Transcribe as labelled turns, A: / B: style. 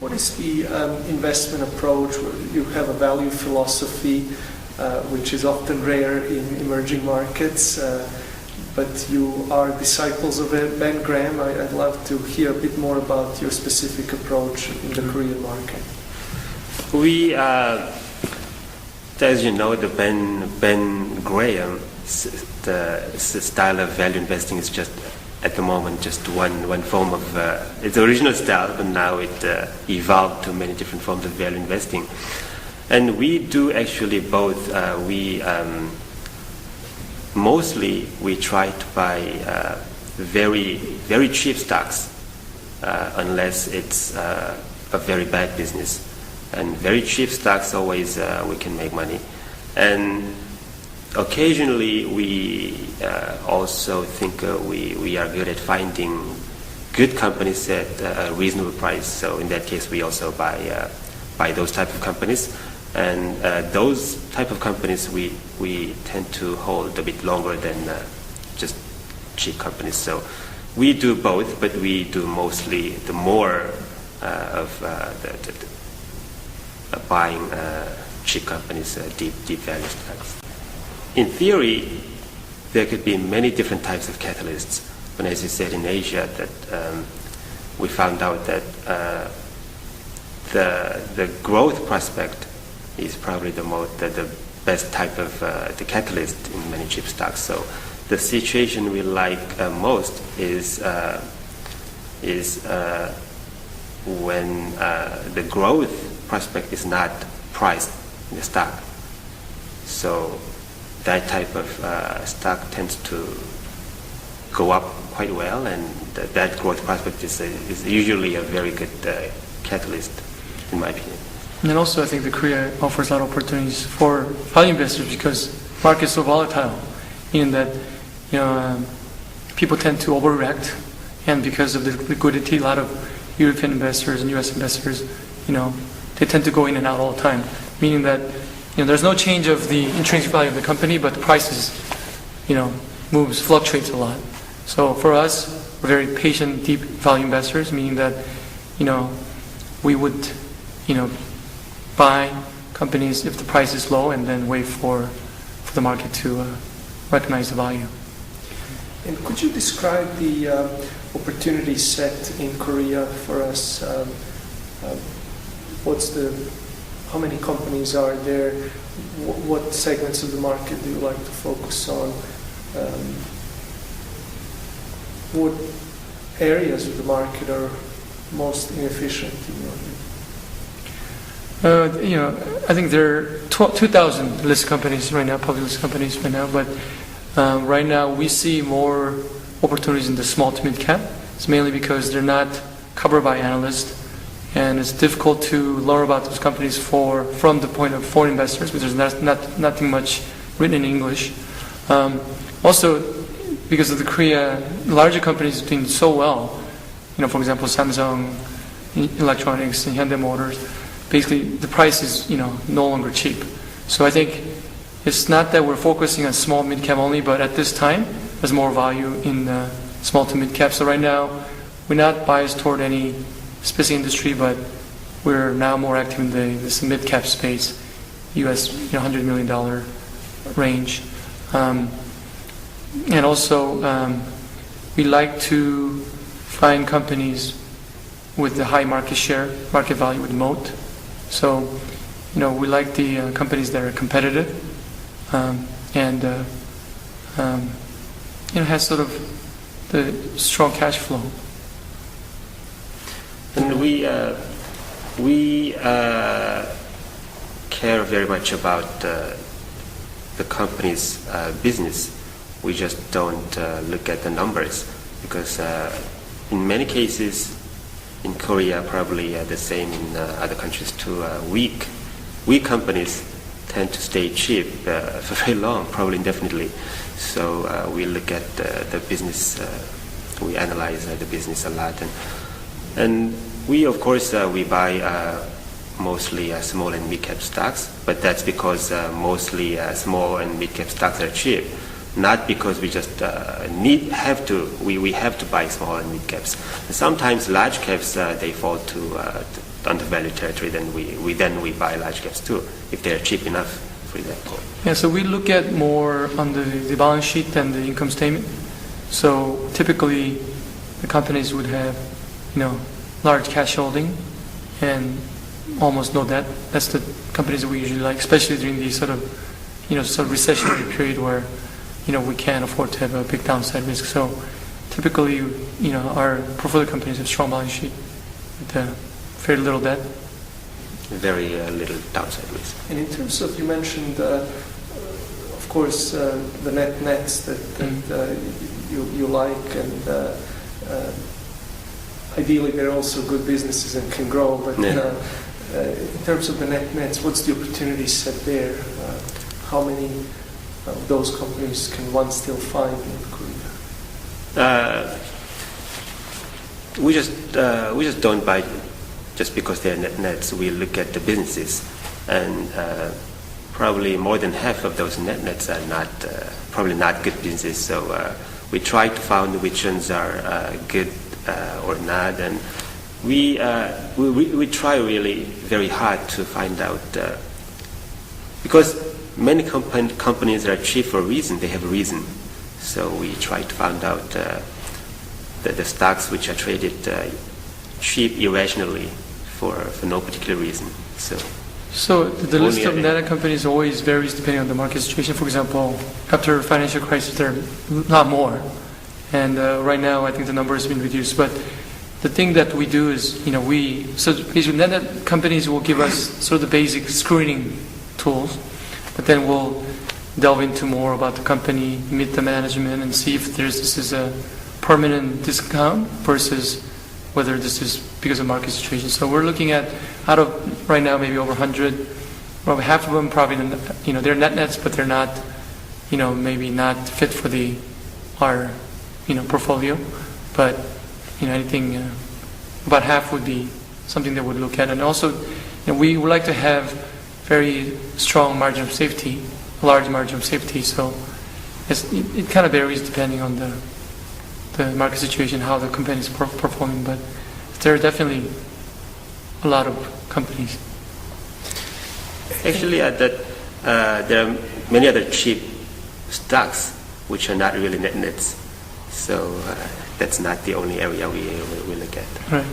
A: What is the investment approach? You have a value philosophy, which is often rare in emerging markets, but you are disciples of Ben Graham. I'd love to hear a bit more about your specific approach in the Korean market.
B: We, as you know, the Ben Graham, the style of value investing is just at the moment just one form of its original style, but now it evolved to many different forms of value investing. And we do actually both. Mostly we try to buy very, very cheap stocks, unless it's a very bad business. And very cheap stocks always we can make money. And occasionally we also think we are good at finding good companies at a reasonable price. So in that case we also buy those type of companies. And those type of companies we tend to hold a bit longer than just cheap companies. So we do both, but we do mostly the more of the buying cheap companies, deep value stocks. In theory, there could be many different types of catalysts. But as you said, in Asia, that we found out that the growth prospect is probably the best type of the catalyst in many cheap stocks. So the situation we like most is when the growth prospect is not priced in the stock. So that type of stock tends to go up quite well, and that growth prospect is usually a very good catalyst, in my opinion.
C: And also, I think that Korea offers a lot of opportunities for value investors because the market is so volatile, meaning that people tend to overreact, and because of the liquidity, a lot of European investors and U.S. investors, they tend to go in and out all the time, meaning that there's no change of the intrinsic value of the company, but the prices, fluctuates a lot. So for us, we're very patient, deep value investors, meaning that, we would, buy companies if the price is low and then wait for the market to recognize the value.
A: And could you describe the opportunity set in Korea for us? How many companies are there? What segments of the market do you like to focus on? What areas of the market are most inefficient in your view?
C: I think there are 2,000 listed companies right now, public listed companies right now, but right now we see more opportunities in the small to mid cap. It's mainly because they're not covered by analysts, and it's difficult to learn about those companies from the point of foreign investors, because there's nothing much written in English. Also, because of the Korea, larger companies doing so well, for example, Samsung Electronics and Hyundai Motors, basically the price is no longer cheap. So I think it's not that we're focusing on small mid cap only, but at this time there's more value in small to mid cap. So right now we're not biased toward any specific industry, but we're now more active in this mid cap space, US $100 million range, and also we like to find companies with the high market share, market value with moat. So, we like the companies that are competitive and has sort of the strong cash flow.
B: And we care very much about the company's business. We just don't look at the numbers, because in many cases, in Korea, probably the same in other countries too, weak companies tend to stay cheap for very long, probably indefinitely. So we look at the business, we analyze the business a lot, and we, of course, we buy mostly small and mid-cap stocks, but that's because mostly small and mid-cap stocks are cheap. Not because we just we have to buy small and mid caps. Sometimes large caps they fall to on the value territory, then we buy large caps too, if they're cheap enough, for example.
C: Yeah, so we look at more on the balance sheet than the income statement. So typically, the companies would have, large cash holding and almost no debt. That's the companies that we usually like, especially during the sort of recessionary period where, we can't afford to have a big downside risk. So typically, our portfolio companies have strong balance sheet with very little debt.
B: Very little downside risk.
A: And in terms of, you mentioned, of course, the nets that you like, and ideally they're also good businesses and can grow. But in terms of the nets, what's the opportunity set there? How many of those companies can one still find in Korea?
B: We just don't buy just because they're nets. We look at the businesses, and probably more than half of those nets are probably not good businesses. So we try to find which ones are good or not, and we try really very hard to find out because many companies are cheap for a reason. They have a reason. So we try to find out the stocks which are traded cheap irrationally for no particular reason.
C: So the list of net companies always varies depending on the market situation. For example, after financial crisis, there are a lot more. And right now, I think the number has been reduced. But the thing that we do is, so basically net companies will give us sort of the basic screening tools, but then we'll delve into more about the company, meet the management, and see if this is a permanent discount versus whether this is because of market situation. So we're looking at, out of right now maybe over 100, well, half of them probably, they're nets, but they're not, maybe not fit for our portfolio. But anything about half would be something that we'd look at. And also, we would like to have very strong margin of safety, a large margin of safety. So it kind of varies depending on the market situation, how the company is performing. But there are definitely a lot of companies.
B: Actually, there are many other cheap stocks which are not really nets. So that's not the only area we look at.
C: Right.